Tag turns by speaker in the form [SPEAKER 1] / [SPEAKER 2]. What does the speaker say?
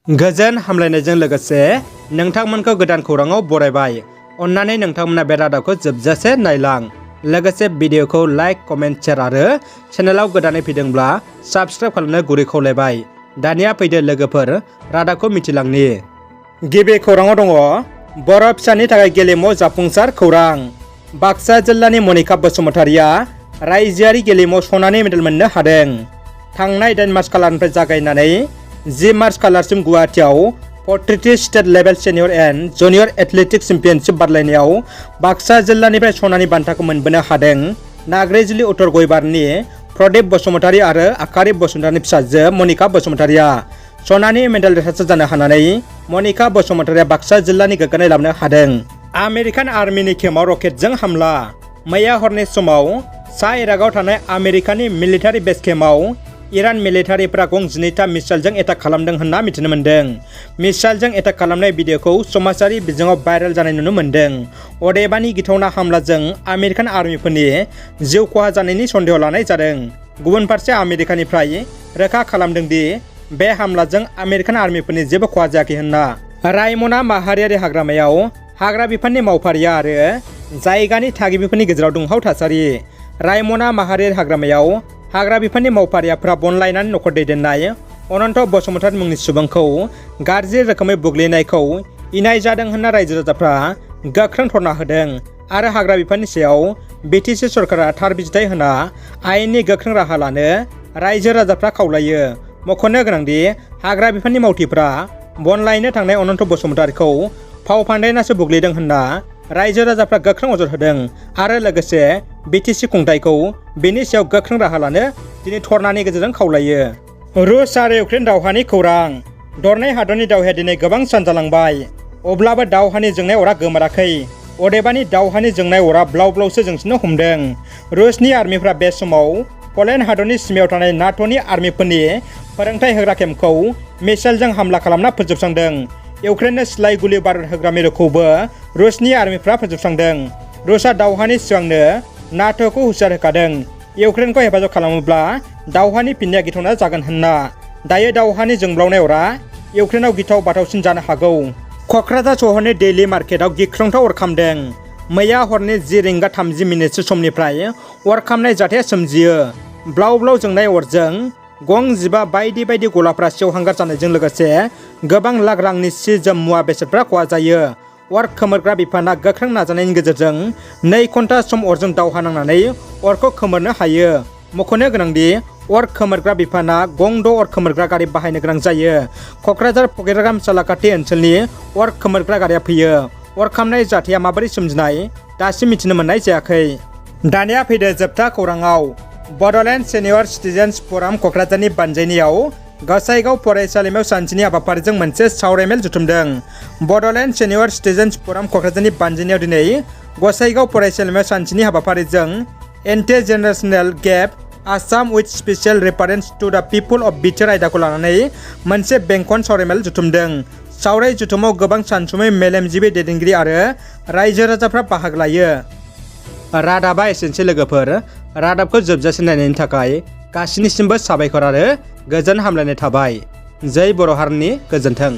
[SPEAKER 1] गोजोन हामलायनायजों लोगोसे नोंथांमोनखौ गोदान खौराङाव बरायबाय। अन्नानै नोंथांमोना बे रादाबखौ जोबजासे नायलां। लोगोसे भिडिअखौ लाइक, कमेन्ट, शेयार आरो चेनेलाव गोदानै फैदोंब्ला साबस्क्राइब खालामनो गुरै खावलायबाय। दानिया फैदो लोगोफोर रादाबखौ मिथिलांनि। गिबि खौराङाव दङ बर' फिसानि थाखाय गेलेमुआव जाफुंसार खौरां। बाक्सा जिल्लानि मनिका बसुमतारिया रायजोआरि गेलेमुआव सनानि मेडेल मोननो हादों। थांनाय 8 मार्च खालारनिफ्राय जागायनानै 10 मार्च खालारसिम गुवाहाटीआव 43 state level senior and junior athletics championship बादायलायनायाव बाक्सा जिल्लानिफ्राय सनानि बान्थाखौ मोनबोनो हादों। नाग्रिजुलि उत्तर गयबारनि प्रदीप बसुमतारी आरो आकारि बसुमतारीनि फिसाजो मनिका बसुमतारिया सनानि मेडेल देरहासार जानो हानानै मनिका बसुमतारिया बाक्सा जिल्लानि गोग्गानाय लाबोनो हादों। आमेरिकान आर्मिनि खेमाव रकेटजों हामला। मैया हरनि समाव सा इराकआव थानाय आमेरिकानि मिलिटारि बेस केम्पआव इरान मिलिटारिफ्रा गं 12था मिसाइलजों एटाक खालामदों होनना मिथिनो मोन्दों। मिसाइलजों एटाक खालामनाय भिडिअखौ समाजारि बिजोङाव भाइरेल जानाय नुनो मोन्दों। अदेबानि गिथावना हामलाजों आमेरिकान आर्मिफोरनि जिउ खहा जानायनि सन्देह लानाय जादों। गुबुन फारसे आमेरिकानिफ्राय रोखा खालामदों दि बे हामलाजों आमेरिकान आर्मिफोरनि जेबो खहा जायाखै होनना। रायमना माहारियारि हाग्रामायाव हाग्रा बिफाननि मावफारिया आरो जायगानि थागिबिफोरनि गेजेराव दुंहाव थासारि। रायमना माहारियारि हाग्रामायाव हाग्रा बिफाननि मावफारियाफ्रा बनलायनानै नखर दैदेननाय अनन्त बसुमतारी मुंनि सुबुंखौ गाज्रि रोखोमै बुग्लिनायखौ इनाय जादों होनना रायजो राजाफ्रा गोख्रों धरना होदों आरो हाग्रा बिफाननि सायाव BTC सरकारा थार बिजिरथाय होना आयेननि गोख्रों राहा लानो रायजो राजाफ्रा खावलायो। मख'नो गोनांदि हाग्रा बिफाननि मावथिफ्रा बनलायनो थांनाय अनन्त बसुमतारीखौ फाव फान्दायनासो बुग्लिदों होनना रायजो राजाफ्रा गोख्रों अजद होदों आरो लोगोसे BTC खुंथायखौ बेनि सायाव गोख्रों राहा लानो दिनै धरनानि गेजेरजों खावलायो। रुस आरो इउक्रेन दावहानि खौरां। दरनै हादरनि दावहाया दिनै गोबां सान जालांबाय, अब्लाबो दावहानि जोंनाय अरा गोमोराखै। अदेबानि दावहानि जोंनाय अरा ब्लाव ब्लावसो जोंसिनो हमदों। रुसनि आर्मिफ्रा बे समाव पलेन्ड हादरनि सिमायाव थानाय नाट'नि आर्मिफोरनि फोरोंथाय होग्रा केम्पखौ मिसाइलजों हामला खालामना फोजोबस्रांदों। इउक्रेननो सिलाइ गुलि बारुद होग्रा मिरुखौबो रुसनि आर्मिफ्रा फोजोबस्रांदों। रुसआ दावहानि सिगांनो नाट'खौ हुसियार होखादों इउक्रेनखौ हेफाजाब खालामोब्ला दावहानि फिननाया गिथावना जागोन होनना। दायो दावहानि जोंब्लावनाय अरा इउक्रेनाव गिथाव बाथावसिन जानो हागौ। क'क्राझार सहरनि डेइलि मार्केटआव गिख्रंथाव अर खामदों। मैया हरनि 10:30 समनिफ्राय अर खामनाय जाथाया सोमजियो। ब्लाव ब्लाव जोंनाय अरजों गं 15 बायदि बायदि गलाफ्रा सेवहांगार जानायजों लोगोसे गोबां लाख रांनि सि जोम मुवा बेसादफ्रा खहा जायो। अर खोमोरग्रा बिफाना गोख्रों नाजानायनि गेजेरजों 2 घन्टा सम अरजों दावहा नांनानै अरखौ खोमोरनो हायो। मख'नो गोनांदि अर खोमोरग्रा बिफाना गं 6 अर खोमोरग्रा गारि बाहायनो गोनां जायो। क'क्राझार पकेटग्राम सालाकाथि ओनसोलनि अर खोमोरग्रा गारिया फैयो। अर खामनाय जाथाया माबोरै सोमजिनाय दासिम मिथिनो मोननाय जायाखै। दानिया फैदो जोबथा खौराङाव। बड'लेण्ड सिनियर सिटिजेन्स फराम क'क्राझारनि बानजायनायाव गसाइगाव फरायसालिमायाव सानसेनि हाबाफारिजों मोनसे सावरायमेल जुथुमदों। बड'लेण्ड सिनियर सिटिजेन्स फराम क'क्राझारनि बानजायनायाव दिनै गसाइगाव फरायसालिमायाव सानसेनि हाबाफारिजों anti generational gap Assam with special reference to the people of BTR आयदाखौ लानानै मोनसे बेंखन सावरायमेल जुथुमदों। सावराय जुथुमाव गोबां सानसुमै मेलेमजिबि दैदेनगिरि आरो रायजो राजाफ्रा बाहागो लायो। रादाबा एसेनोसै लोगोफोर। रादाबखौ जोबजासे नायनायनि थाखाय गासिनिसिमबो साबायखर आरो गोजोन हामलायनाय थाबाय। जै बर' हारिनि गोजोन्थों।